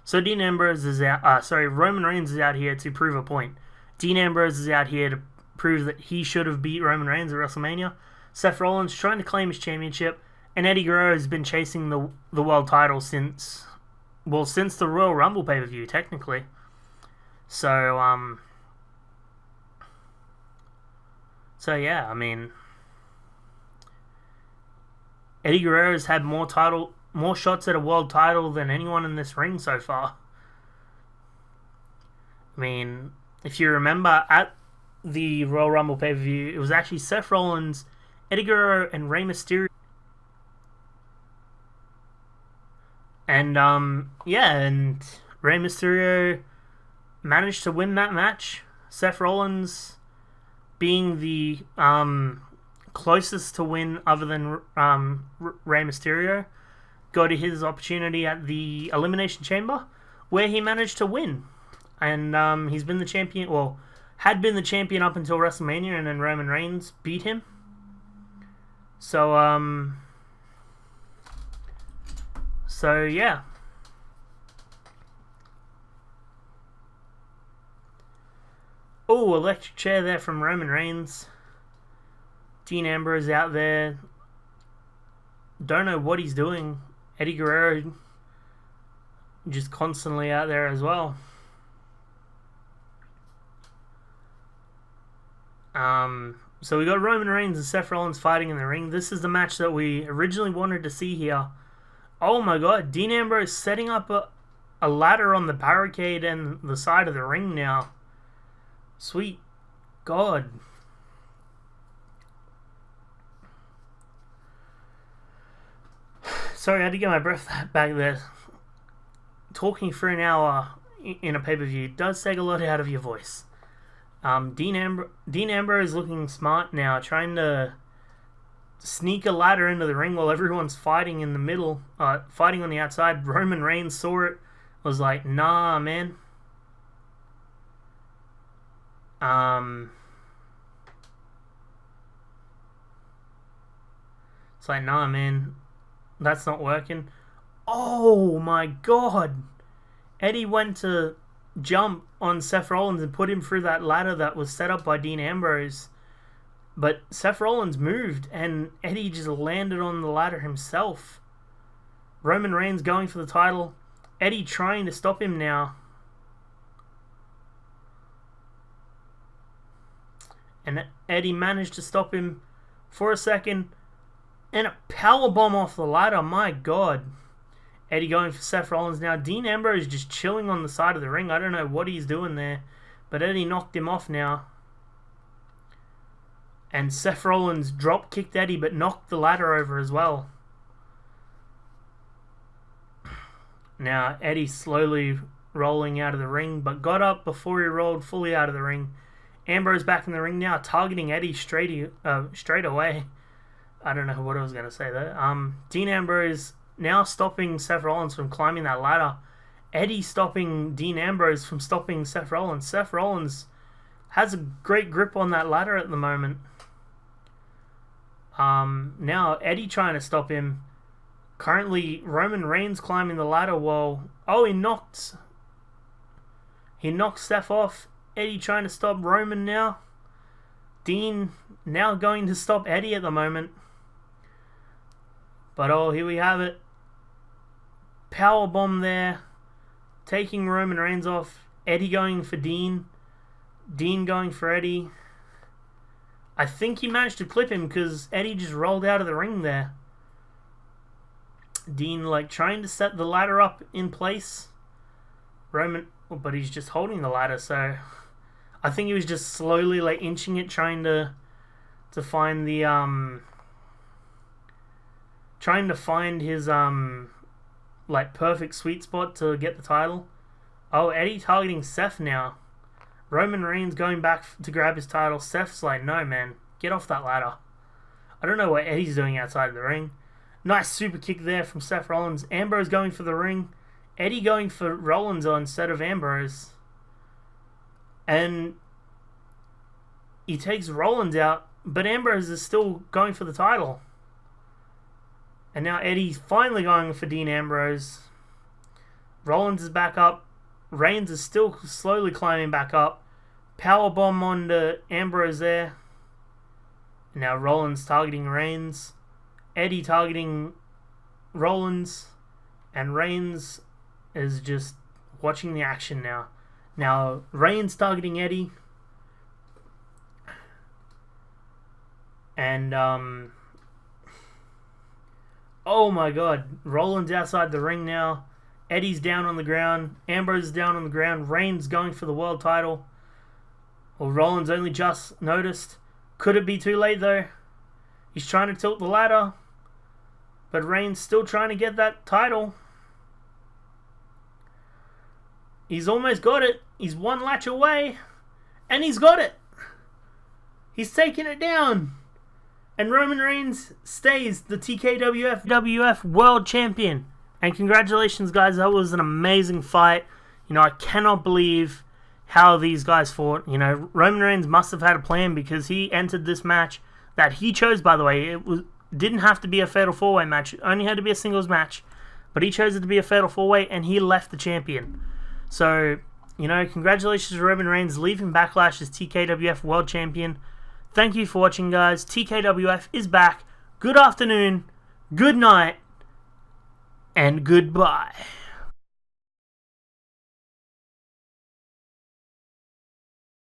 S1: So Roman Reigns is out here to prove a point. Dean Ambrose is out here to prove that he should have beat Roman Reigns at WrestleMania. Seth Rollins trying to claim his championship, and Eddie Guerrero has been chasing the world title since the Royal Rumble pay-per-view, technically. So yeah, I mean, Eddie Guerrero's had more shots at a world title than anyone in this ring so far. I mean, if you remember, at the Royal Rumble pay-per-view, it was actually Seth Rollins, Eddie Guerrero, and Rey Mysterio. And, and Rey Mysterio managed to win that match. Seth Rollins, being the closest to win other than Rey Mysterio, got his opportunity at the Elimination Chamber, where he managed to win. And he's been the champion, had been the champion up until WrestleMania, and then Roman Reigns beat him. So yeah. Oh, electric chair there from Roman Reigns. Dean Ambrose out there. Don't know what he's doing. Eddie Guerrero just constantly out there as well. So we got Roman Reigns and Seth Rollins fighting in the ring. This is the match that we originally wanted to see here. Oh my god, Dean Ambrose setting up a ladder on the barricade and the side of the ring now. Sweet God. Sorry, I had to get my breath back there. Talking for an hour in a pay-per-view does take a lot out of your voice. Dean Ambrose is looking smart now, trying to sneak a ladder into the ring while everyone's fighting in the middle, fighting on the outside. Roman Reigns saw it, was like, nah, man. It's like, nah, man, that's not working. Oh my god. Eddie went to jump on Seth Rollins and put him through that ladder that was set up by Dean Ambrose. But Seth Rollins moved and Eddie just landed on the ladder himself. Roman Reigns going for the title. Eddie trying to stop him now. And Eddie managed to stop him for a second. And a powerbomb off the ladder. My God. Eddie going for Seth Rollins now. Dean Ambrose just chilling on the side of the ring. I don't know what he's doing there. But Eddie knocked him off now. And Seth Rollins drop kicked Eddie but knocked the ladder over as well. Now Eddie slowly rolling out of the ring, but got up before he rolled fully out of the ring. Ambrose back in the ring now, targeting Eddie straight away. I don't know what I was going to say there. Dean Ambrose now stopping Seth Rollins from climbing that ladder. Eddie stopping Dean Ambrose from stopping Seth Rollins. Seth Rollins has a great grip on that ladder at the moment. Now Eddie trying to stop him. Currently Roman Reigns climbing the ladder while... Oh, he knocked Seth off. Eddie trying to stop Roman now. Dean now going to stop Eddie at the moment. But oh, here we have it. Powerbomb there. Taking Roman Reigns off. Eddie going for Dean. Dean going for Eddie. I think he managed to clip him because Eddie just rolled out of the ring there. Dean like trying to set the ladder up in place. Roman, but he's just holding the ladder, so I think he was just slowly like inching it, trying to find the trying to find his like perfect sweet spot to get the title. Oh, Eddie targeting Seth now. Roman Reigns going back to grab his title. Seth's like, no man, get off that ladder. I don't know what Eddie's doing outside the ring. Nice super kick there from Seth Rollins. Ambrose going for the ring. Eddie going for Rollins instead of Ambrose. And he takes Rollins out, but Ambrose is still going for the title. And now Eddie's finally going for Dean Ambrose. Rollins is back up. Reigns is still slowly climbing back up. Powerbomb onto Ambrose there. Now Rollins targeting Reigns. Eddie targeting Rollins. And Reigns is just watching the action now. Now Reigns targeting Eddie. And oh my god. Rollins outside the ring now. Eddie's down on the ground. Ambrose is down on the ground. Reigns going for the world title. Well, Rollins only just noticed. Could it be too late though? He's trying to tilt the ladder. But Reigns still trying to get that title. He's almost got it. He's one latch away. And he's got it. He's taking it down. And Roman Reigns stays the TKWF World Champion. And congratulations, guys. That was an amazing fight. You know, I cannot believe how these guys fought. You know, Roman Reigns must have had a plan because he entered this match that he chose, by the way. Didn't have to be a Fatal 4-Way match. It only had to be a singles match. But he chose it to be a Fatal 4-Way, and he left the champion. So, you know, congratulations to Roman Reigns leaving Backlash as TKWF World Champion. Thank you for watching, guys. TKWF is back. Good afternoon, good night, and goodbye.